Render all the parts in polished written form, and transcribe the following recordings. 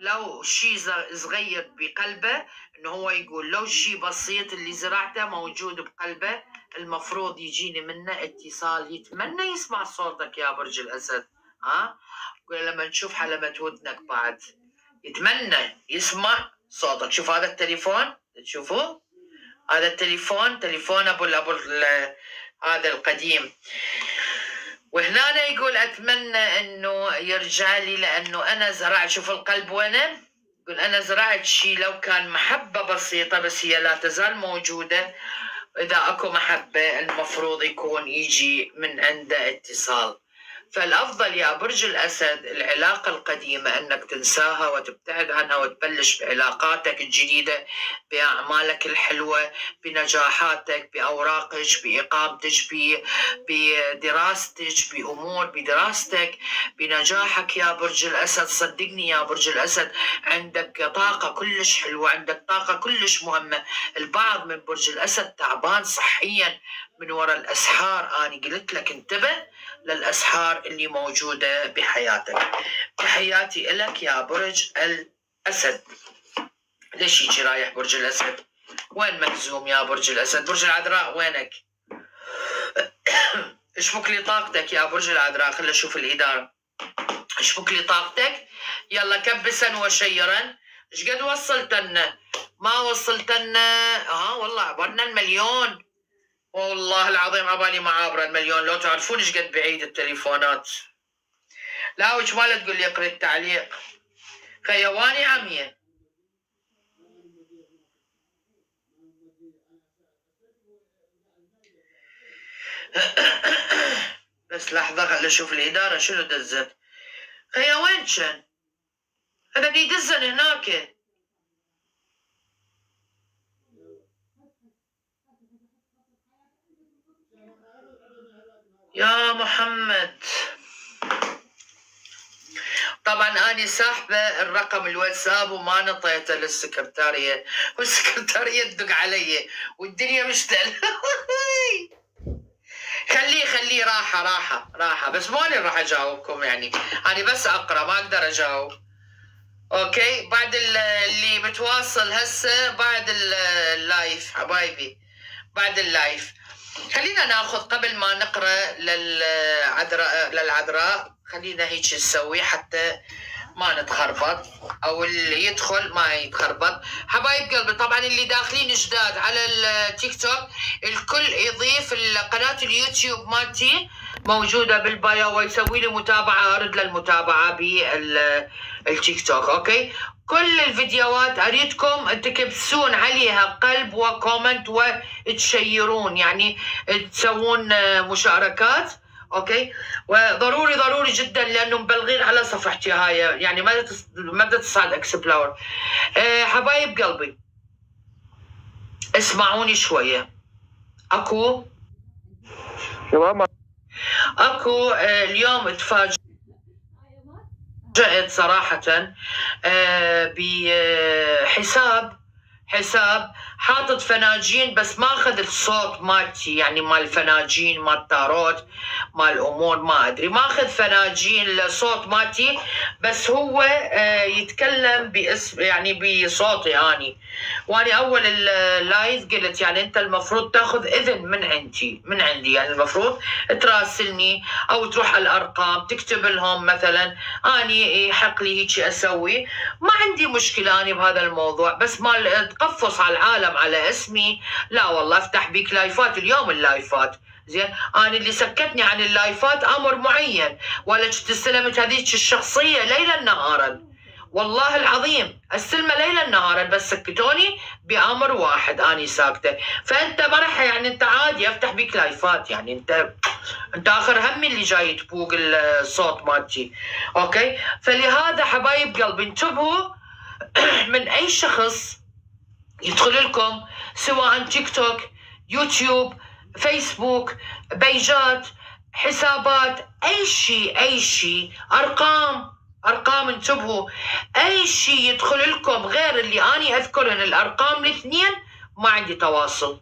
لو شيء صغير بقلبه انه هو يقول لو شيء بسيط اللي زرعته موجود بقلبه المفروض يجيني منه اتصال، يتمنى يسمع صوتك يا برج الاسد. لما نشوف حلمة ودنك بعد يتمنى يسمع صوتك. شوف هذا التليفون، تشوفوه هذا التليفون، تليفون ابو هذا القديم، وهنا يقول اتمنى انه يرجع لي لانه انا زرعت. شوف القلب وينه، يقول انا زرعت شيء لو كان محبة بسيطة بس هي لا تزال موجودة. اذا اكو محبة المفروض يكون يجي من عنده اتصال. فالأفضل يا برج الأسد العلاقة القديمة أنك تنساها وتبتعد عنها وتبلش بعلاقاتك الجديدة، بأعمالك الحلوة، بنجاحاتك، بأوراقك، بإقامتك، بدراستك، بأمور بدراستك، بنجاحك يا برج الأسد. صدقني يا برج الأسد عندك طاقة كلش حلوة، عندك طاقة كلش مهمة. البعض من برج الأسد تعبان صحيا من وراء الأسحار. أنا قلت لك انتبه للأسحار اللي موجودة بحياتك. تحياتي لك يا برج الأسد. ليش يجي رايح برج الأسد؟ وين مهزوم يا برج الأسد؟ برج العذراء وينك؟ اشبك لي طاقتك يا برج العذراء. خلي اشوف الإدارة. اشبك لي طاقتك. يلا كبسا وشيرا. ايش قد وصلتنا؟ ما وصلتنا. والله عبرنا المليون. والله العظيم عبالي ما عابره المليون. لو تعرفون ايش قد بعيد التليفونات. لا وش ماله تقول لي اقري التعليق. خيواني عمية. بس لحظة خلي اشوف الإدارة شنو دزت. خيا وين كان؟ هذا بيدزن هناك. يا محمد طبعا أنا ساحبة الرقم الواتساب وما نطيته للسكرتارية، والسكرتارية تدق علي والدنيا مشتعلة. خليه راحة بس ماني راح أجاوبكم يعني. أنا بس أقرأ ما أقدر أجاوب. أوكي بعد اللي بتواصل هسه بعد اللايف حبايبي، بعد اللايف. خلينا ناخذ قبل ما نقرأ للعذراء خلينا هيك نسوي حتى ما نتخربط او اللي يدخل ما يتخربط. حبايب قلبي طبعا اللي داخلين جداد على التيك توك الكل يضيف قناة اليوتيوب مالتي موجودة بالبايو ويسوي لي متابعة، ارد للمتابعة بالتيك توك. اوكي كل الفيديوهات اريدكم تكبسون عليها قلب وكومنت وتشيرون يعني تسوون مشاركات. اوكي وضروري جدا لانه مبلغين على صفحتي هاي يعني ما تصعد اكسبلور. حبايب قلبي اسمعوني شويه. اكو اليوم تفاجأت صراحه بحساب حاطط فناجين بس ما اخذ الصوت مالتي يعني مال الفناجين مال التاروت مال الامور ما ادري، ما اخذ فناجين الصوت مالتي بس هو يتكلم باسم يعني بصوتي اني. واني اول اللايف قلت يعني انت المفروض تاخذ اذن من عندي يعني المفروض تراسلني او تروح على الارقام تكتب لهم مثلا. اني يحق لي هيك اسوي ما عندي مشكله اني بهذا الموضوع، بس ما تقفص على العالم على اسمي لا والله. افتح بيك لايفات اليوم اللايفات زين. انا اللي سكتني عن اللايفات امر معين ولا استلمت هذيك الشخصيه ليلا نهارا والله العظيم استلمه ليلا نهارا بس سكتوني بامر واحد اني ساكته. فانت ما راح يعني انت عادي افتح بيك لايفات يعني انت اخر همي اللي جاي تبوق الصوت مالتي. اوكي فلهذا حبايب قلبي انتبهوا من اي شخص يدخل لكم سواء تيك توك يوتيوب فيسبوك بيجات حسابات اي شيء ارقام انتبهوا اي شيء يدخل لكم غير اللي اني اذكرهن الارقام الاثنين ما عندي تواصل.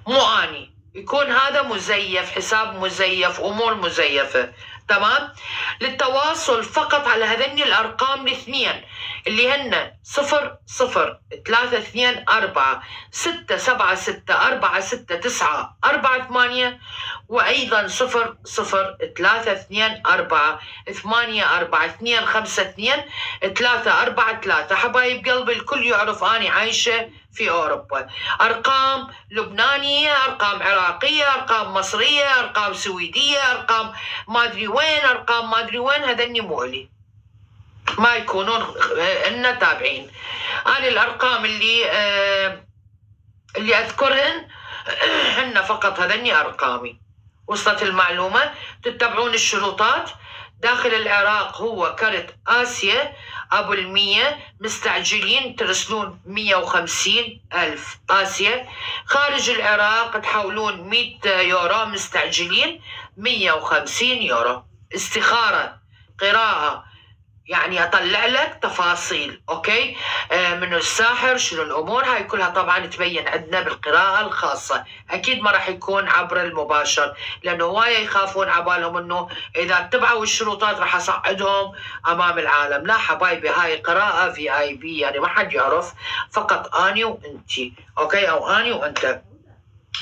مو اني يكون هذا مزيف حساب مزيف امور مزيفه تمام. للتواصل فقط على هذين الارقام الاثنين اللي هن 0 0 3 2 4 6 7 6 4 6 9 4 8 وأيضا 0 0 3 2 4 8 4 2 5 2 3 4 3. حبايب قلبي الكل يعرف أني عايشة في أوروبا. أرقام لبنانية، أرقام عراقية، أرقام مصرية، أرقام سويدية، أرقام ما أدري وين، أرقام ما أدري وين، هذني مو إلي، ما يكونون إلنا تابعين. أنا الأرقام اللي أذكرهن هن فقط هذني أرقامي. وصلت المعلومة؟ تتبعون الشروطات. داخل العراق هو كرت آسيا أبو 100 مستعجلين ترسلون 150,000 آسيا. خارج العراق تحولون 100 يورو مستعجلين 150 يورو. استخارة قراءة يعني أطلع لك تفاصيل أوكي من الساحر شنو الأمور هاي كلها طبعا تبين عندنا بالقراءة الخاصة. أكيد ما راح يكون عبر المباشر لأنه هواية يخافون عبالهم أنه إذا اتبعوا الشروطات راح أصعدهم أمام العالم. لا حبايبي، هاي قراءة VIP يعني ما حد يعرف، فقط أني وأنتي أوكي، أو أني وأنت.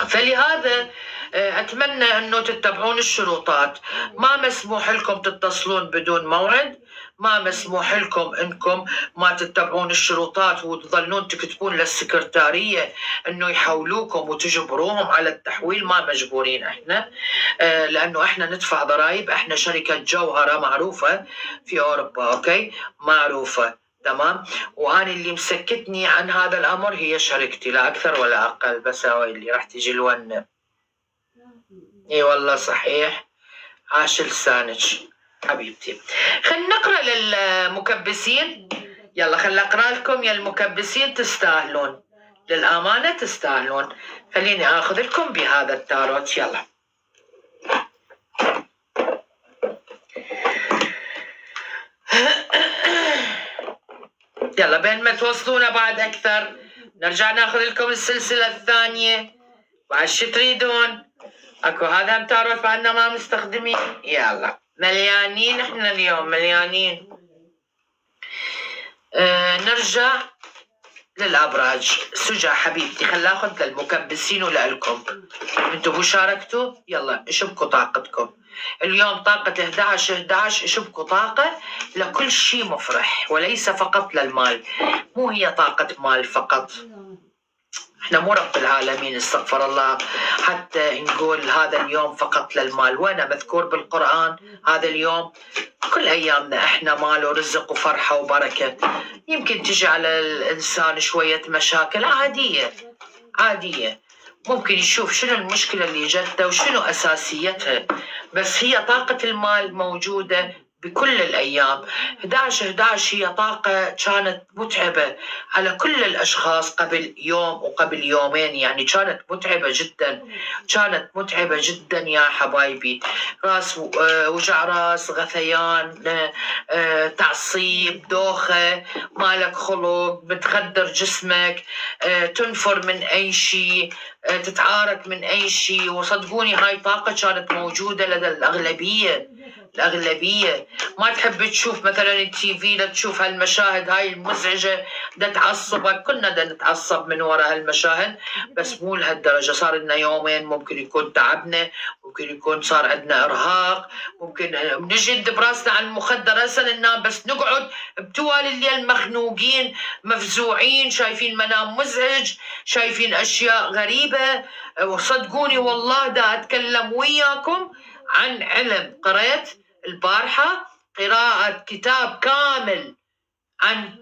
فلهذا أتمنى أنه تتبعون الشروطات. ما مسموح لكم تتصلون بدون موعد، ما مسموح لكم انكم ما تتبعون الشروطات وتظلون تكتبون للسكرتارية انه يحولوكم وتجبروهم على التحويل. ما مجبورين احنا، لانه احنا ندفع ضرائب. احنا شركة جوهرة معروفة في اوروبا اوكي، معروفة تمام. وانا اللي مسكتني عن هذا الامر هي شركتي، لا اكثر ولا اقل. بس اللي راح تجي الونه. اي والله صحيح، عاش لسانك حبيبتي. خلينا نقرا للمكبسين. يلا خلينا اقرا لكم يا المكبسين، تستاهلون للامانه تستاهلون. خليني اخذ لكم بهذا التاروت. يلا يلا بين ما توصلونا بعد اكثر نرجع ناخذ لكم السلسله الثانيه. بعد شو تريدون؟ اكو هذا هم تاروت بعدنا ما مستخدمين. يلا مليانين احنا اليوم مليانين. نرجع للابراج. سجا حبيبتي خلي اخذ للمكبسين ولكم. انتم مو شاركتوا؟ يلا اشبكوا طاقتكم اليوم. طاقة 11/11 اشبكوا طاقة لكل شيء مفرح وليس فقط للمال. مو هي طاقة مال فقط، احنا مو رب العالمين استغفر الله حتى نقول هذا اليوم فقط للمال. وانا مذكور بالقرآن هذا اليوم كل ايامنا احنا مال ورزق وفرحة وبركة. يمكن تجي على الانسان شوية مشاكل عادية عادية، ممكن يشوف شنو المشكلة اللي جته وشنو اساسيتها، بس هي طاقة المال موجودة بكل الأيام. 11/11 هي طاقة كانت متعبة على كل الأشخاص قبل يوم وقبل يومين، يعني كانت متعبة جدا، كانت متعبة جدا يا حبايبي. راس وجع راس، غثيان، تعصيب، دوخة، مالك خلق، بتخدر جسمك، تنفر من أي شيء، تتعارك من أي شيء. وصدقوني هاي طاقة كانت موجودة لدى الأغلبية. ما تحب تشوف مثلا التي في، لا تشوف هالمشاهد هاي المزعجة، دا تعصبك. كنا دا نتعصب من وراء هالمشاهد بس مو لهالدرجة. صار لنا يومين ممكن يكون تعبنا، ممكن يكون صار عندنا إرهاق، ممكن نجد براسنا على المخدر هسه ننام بس نقعد بطوال الليل مخنوقين مفزوعين، شايفين منام مزعج، شايفين أشياء غريبة. وصدقوني والله دا أتكلم وياكم عن علم. قرأت البارحة قراءة كتاب كامل عن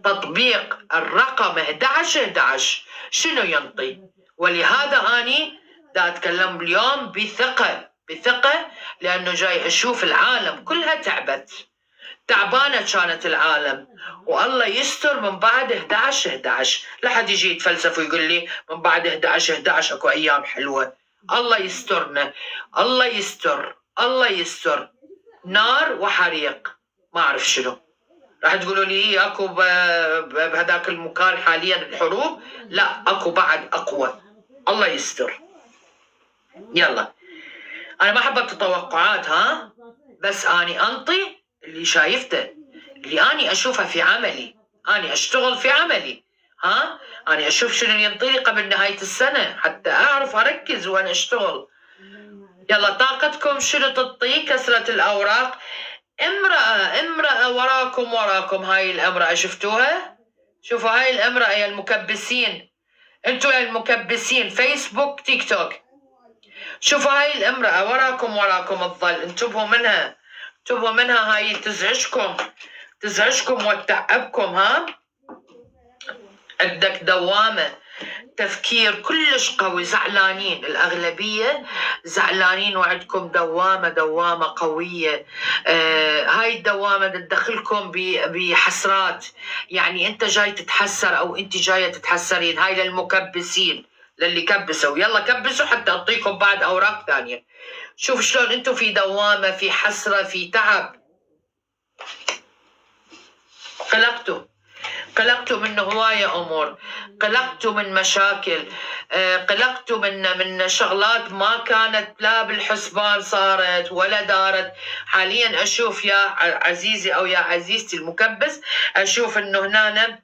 تطبيق الرقم 11/11 شنو ينطي. ولهذا أني دا أتكلم اليوم بثقة لأنه جاي أشوف العالم كلها تعبانة كانت العالم، والله يستر من بعد 11/11. لا حد يجي يتفلسف ويقول لي من بعد 11/11 اكو ايام حلوة. الله يسترنا، الله يستر، الله يستر. نار وحريق، ما اعرف شنو. راح تقولوا لي اكو بهذاك المكان حاليا الحروب، لا اكو بعد اقوى. الله يستر. يلا انا ما حبيت التوقعات بس اني انطي اللي شايفته. اللي أني أشوفها في عملي، أني أشتغل في عملي، أنا أشوف شنو ينطيني قبل نهاية السنة حتى أعرف أركز وأنا أشتغل. يلا طاقتكم شنو تعطي؟ كسرة الأوراق. امرأة وراكم هاي الامرأة، شفتوها؟ شوفوا هاي الامرأة يا المكبسين، انتوا يا المكبسين فيسبوك تيك توك، شوفوا هاي الامرأة وراكم الظل، انتبهوا منها، هاي تزعجكم وتتعبكم. عندك دوامة تفكير كلش قوي، زعلانين، الأغلبية زعلانين وعندكم دوامة قوية. هاي الدوامة تدخلكم بحسرات، يعني أنت جاي تتحسر أو أنت جاية تتحسرين. هاي للمكبسين، للي كبسوا، يلا كبسوا حتى أعطيكم بعد أوراق ثانية. شوف شلون أنتم في دوامة، في حسرة، في تعب، قلقتوا من هواية أمور، قلقتوا من مشاكل، قلقتوا من شغلات ما كانت لا بالحسبان صارت ولا دارت. حاليا أشوف يا عزيزي أو يا عزيزتي المكبس، أشوف أنه هنا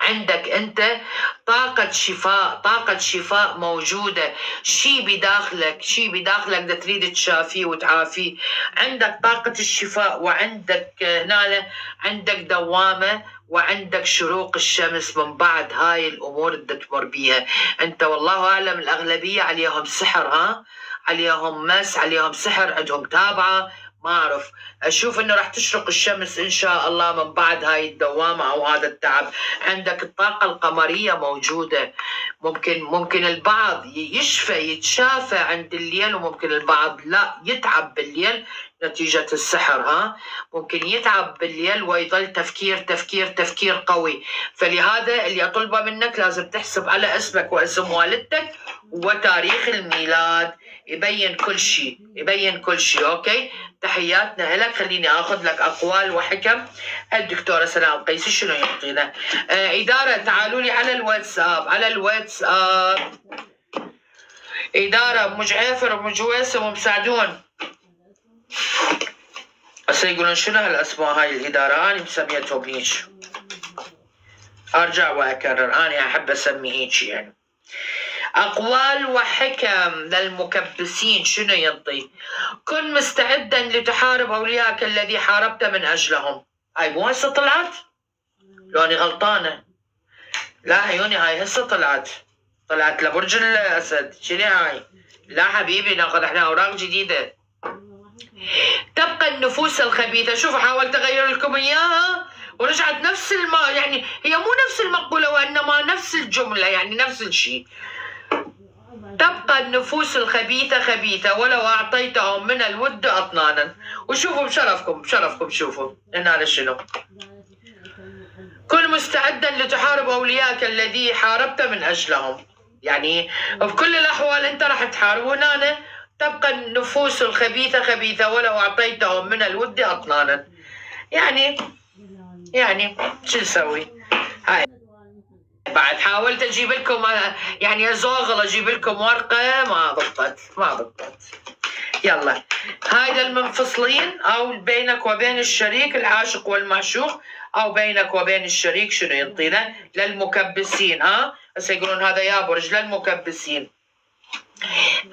عندك أنت طاقة شفاء موجودة، شي بداخلك دا تريد تشافيه وتعافيه. عندك طاقة الشفاء، وعندك هنا عندك دوامة، وعندك شروق الشمس من بعد هاي الأمور اللي تمر بيها. أنت والله أعلم الأغلبية عليهم سحر، عليهم مس، عليهم سحر، عندهم تابعة، ما أعرف. أشوف إنه راح تشرق الشمس إن شاء الله من بعد هاي الدوامة أو هذا التعب. عندك الطاقة القمرية موجودة، ممكن البعض يتشافى عند الليل، وممكن البعض لا يتعب بالليل نتيجة السحر. ممكن يتعب بالليل ويظل تفكير قوي. فلهذا اللي أطلبه منك لازم تحسب على اسمك واسم والدتك وتاريخ الميلاد، يبين كل شيء. أوكي، تحياتنا لك. خليني أخذ لك أقوال وحكم الدكتورة سناء القيسي شنو يعطينا. إدارة تعالوا لي على الواتساب، إدارة أم جعفر أم جويسم أم سعدون. هسه يقولون شنو هالأسماء هاي الإدارة، أنا مسميتهم هيك، أرجع وأكرر، أنا أحب أسمي هيك يعني. أقوال وحكم للمكبسين شنو ينطي؟ كن مستعدا لتحارب أولياءك الذي حاربت من أجلهم. هاي مو هسه طلعت؟ لو أني غلطانة؟ لا عيوني، هاي هسه طلعت لبرج الأسد. شنو هاي؟ لا حبيبي، ناخذ احنا أوراق جديدة. تبقى النفوس الخبيثة. شوفوا حاولت أغير لكم إياها ورجعت نفس يعني هي مو نفس المقولة وإنما نفس الجملة، يعني نفس الشيء. تبقى النفوس الخبيثة خبيثة ولو أعطيتهم من الود أطنانا. وشوفوا بشرفكم شوفوا هنا شنو. كن مستعدا لتحارب أولياءك الذي حاربت من أجلهم، يعني بكل الأحوال أنت راح تحارب. هنا تبقى النفوس الخبيثة خبيثة ولو أعطيتهم من الود أطنانا. يعني شو نسوي؟ هاي بعد حاولت أجيب لكم يعني أزوغل أجيب لكم ورقة، ما ضبطت. يلا هاي المنفصلين، أو بينك وبين الشريك العاشق والمعشوق، أو بينك وبين الشريك شنو ينطينا؟ للمكبسين. هسه يقولون هذا يا برج للمكبسين.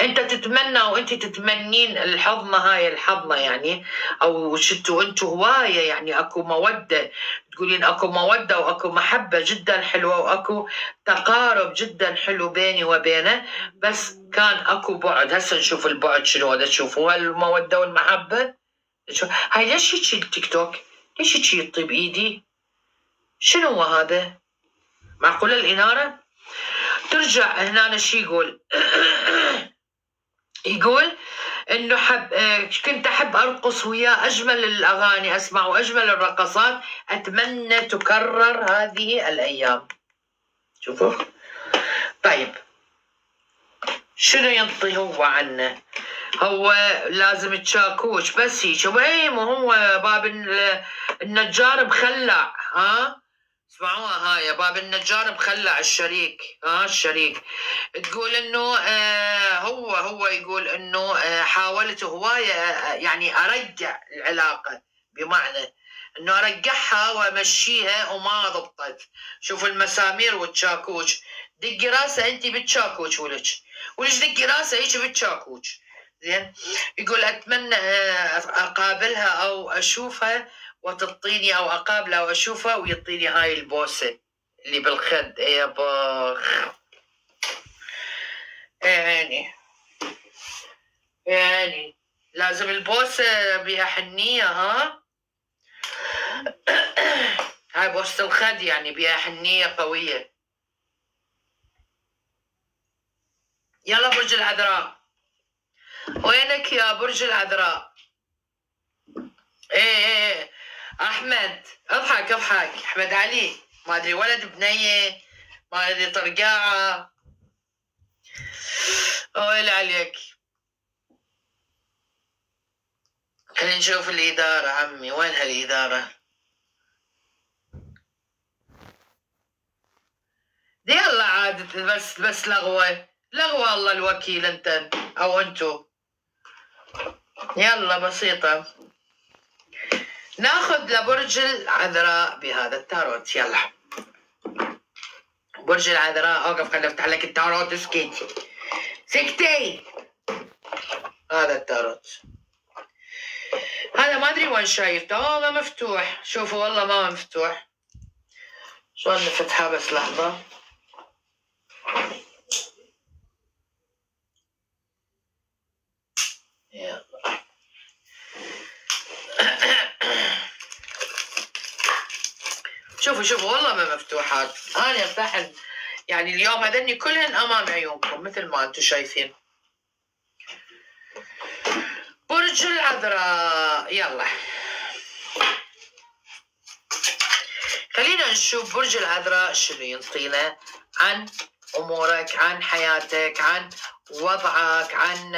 انت تتمنى وانت تتمنين الحضنة يعني، او شتوا انتوا هواية، يعني اكو مودة، تقولين اكو مودة واكو محبة جدا حلوة واكو تقارب جدا حلو بيني وبينه، بس كان اكو بعد. هسه نشوف البعد شنو هذا، تشوفوا المودة والمحبة. هاي ليش هيك التيك توك؟ ليش هيك يطي بايدي؟ شنو هو هذا؟ معقولة الإنارة؟ ترجع هنا شي يقول يقول انه كنت احب ارقص وياه، اجمل الاغاني اسمع واجمل الرقصات اتمنى تكرر هذه الايام. شوفوا طيب شنو ينطي هو عنه؟ هو لازم تشاكوش بس هيك، وين هو باب النجار مخلع. اسمعوها هاي، باب النجار مخلع الشريك. الشريك تقول انه هو يقول انه حاولت هواية يعني ارجع العلاقة، بمعنى انه ارجعها وامشيها وما ضبطت. شوفوا المسامير والتشاكوش، دقي راسه انت بالتشاكوش ولج دقي راسه هيك بالتشاكوش. زين، يقول اتمنى اقابلها او اشوفها وتعطيني، او اقابلها واشوفها ويعطيني هاي البوسه اللي بالخد. يا باخ يعني لازم البوسه بها حنيه. ها هاي بوسه الخد يعني بها حنيه قويه. يلا برج العذراء، وينك يا برج العذراء؟ ايه احمد، اضحك احمد علي، ما ادري ولد بنيه، ما ادري طرقاعه. ويل عليك. خلينا نشوف الإدارة عمي، وين هالإدارة؟ دي يلا عاد بس لغوة الله الوكيل انت او انتو. يلا بسيطة. ناخذ لبرج العذراء بهذا التاروت. يلا برج العذراء، اوقف خليني افتح لك التاروت. سكتي. هذا التاروت، هذا ما ادري وين شايفته. والله مفتوح، شوفوا والله ما مفتوح. شلون نفتحها؟ بس لحظة. يلا شوفوا والله ما مفتوحات. انا افتح يعني اليوم هذني كلهن امام عيونكم مثل ما انتم شايفين. برج العذراء، يلا خلينا نشوف برج العذراء شنو ينطينا عن امورك، عن حياتك، عن وضعك، عن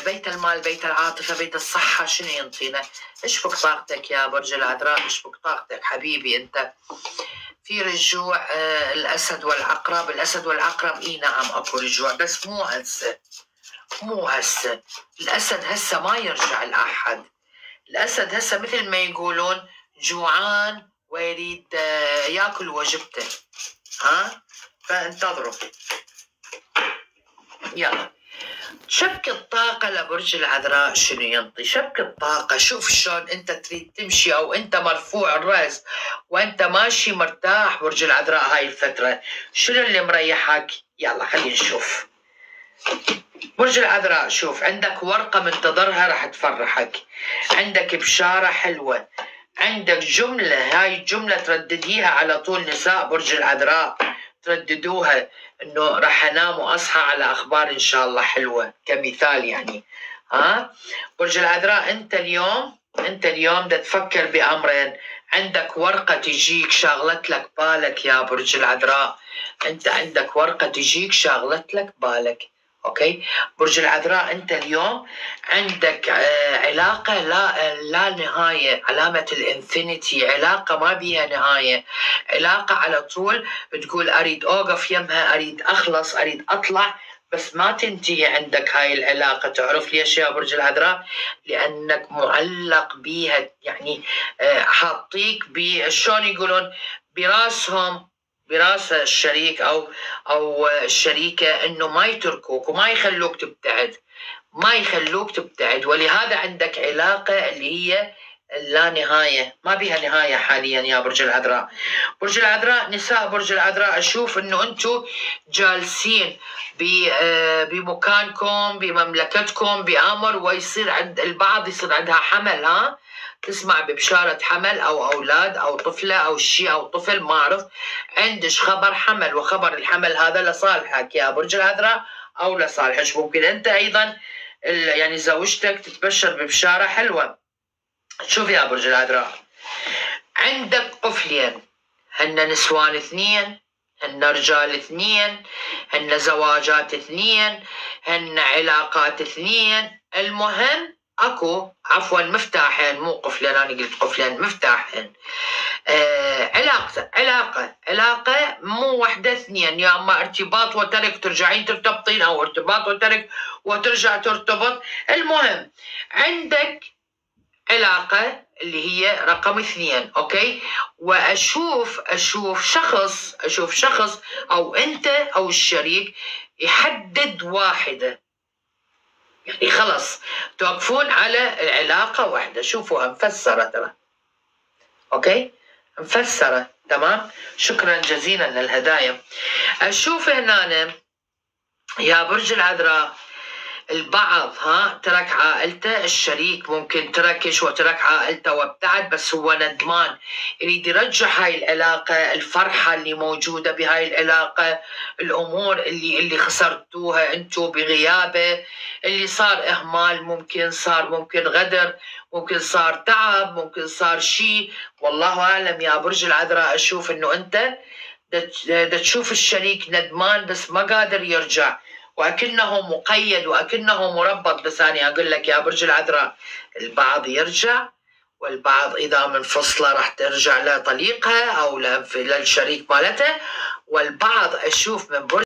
بيت المال، بيت العاطفه، بيت الصحه. شنو ينطينا؟ اشبك طاقتك يا برج العذراء، اشبك طاقتك حبيبي. انت في رجوع. الاسد والعقرب، الاسد والعقرب اي نعم اكو رجوع، بس مو هسه. الاسد هسه ما يرجع لاحد. الاسد هسه مثل ما يقولون جوعان ويريد ياكل وجبته. ها فانتظروا. يلا شبك الطاقة لبرج العذراء شنو ينطي؟ شبك الطاقة، شوف شلون انت تريد تمشي، او انت مرفوع الرأس وانت ماشي مرتاح. برج العذراء هاي الفترة شنو اللي مريحك؟ يلا خلينا نشوف. برج العذراء شوف، عندك ورقة منتظرها راح تفرحك، عندك بشارة حلوة، عندك جملة. هاي الجملة تردديها على طول. نساء برج العذراء ترددوها، انه راح انام واصحى على اخبار ان شاء الله حلوة، كمثال يعني. برج العذراء انت اليوم دا تفكر بامرين. عندك ورقة تجيك شاغلت لك بالك يا برج العذراء، انت عندك ورقة تجيك شاغلت لك بالك. اوكي برج العذراء، انت اليوم عندك علاقة لا نهاية، علامة الانفينيتي، علاقة ما بيها نهاية، علاقة على طول تقول اريد اوقف يمها، اريد اخلص، اريد اطلع، بس ما تنتهي عندك هاي العلاقة. تعرف ليش يا برج العذراء؟ لانك معلق بيها، يعني حاطيك شلون يقولون براس الشريك او الشريكه، انه ما يتركوك وما يخلوك تبتعد، ولهذا عندك علاقه اللي هي لا نهايه، ما بها نهايه حاليا يا برج العذراء. برج العذراء، نساء برج العذراء، اشوف انه انتم جالسين بمكانكم بمملكتكم بامر، ويصير عند البعض يصير عندها حمل. تسمع ببشارة حمل أو أولاد أو طفلة أو شيء أو طفل، ما أعرف. عندش خبر حمل، وخبر الحمل هذا لصالحك يا برج العذراء أو لصالحك. ممكن أنت أيضا يعني زوجتك تتبشر ببشارة حلوة. شوف يا برج العذراء، عندك قفلين، هن نسوان 2، هن رجال 2، هن زواجات 2، هن علاقات 2. المهم اكو مفتاحين، مو قفلين، انا قلت قفلين، مفتاحين. علاقة مو واحدة 2، يا اما ارتباط وترك ترجعين ترتبطين، او ارتباط وترك وترجع ترتبط. المهم عندك علاقة اللي هي رقم 2. اوكي، واشوف شخص او انت او الشريك يحدد واحدة، يعني خلص توقفون على علاقة واحدة. شوفوها مفسرة ترى. اوكي، مفسرة تمام. شكرا جزيلا للهدايا. اشوف هنا يا برج العذراء البعض ترك عائلته، الشريك ممكن تركش وترك عائلته وابتعد، بس هو ندمان يريد يرجع هاي العلاقة، الفرحة اللي موجودة بهاي العلاقة، الأمور اللي خسرتوها انتو بغيابه، اللي صار إهمال، ممكن غدر، ممكن صار تعب، ممكن صار شيء، والله أعلم. يا برج العذراء أشوف إنه أنت تشوف الشريك ندمان بس ما قادر يرجع، وأكنه مقيد وأكنه مربط. بس أنا أقول لك يا برج العذراء البعض يرجع، والبعض إذا منفصلة راح ترجع لطليقها أو للشريك مالته، والبعض أشوف من برج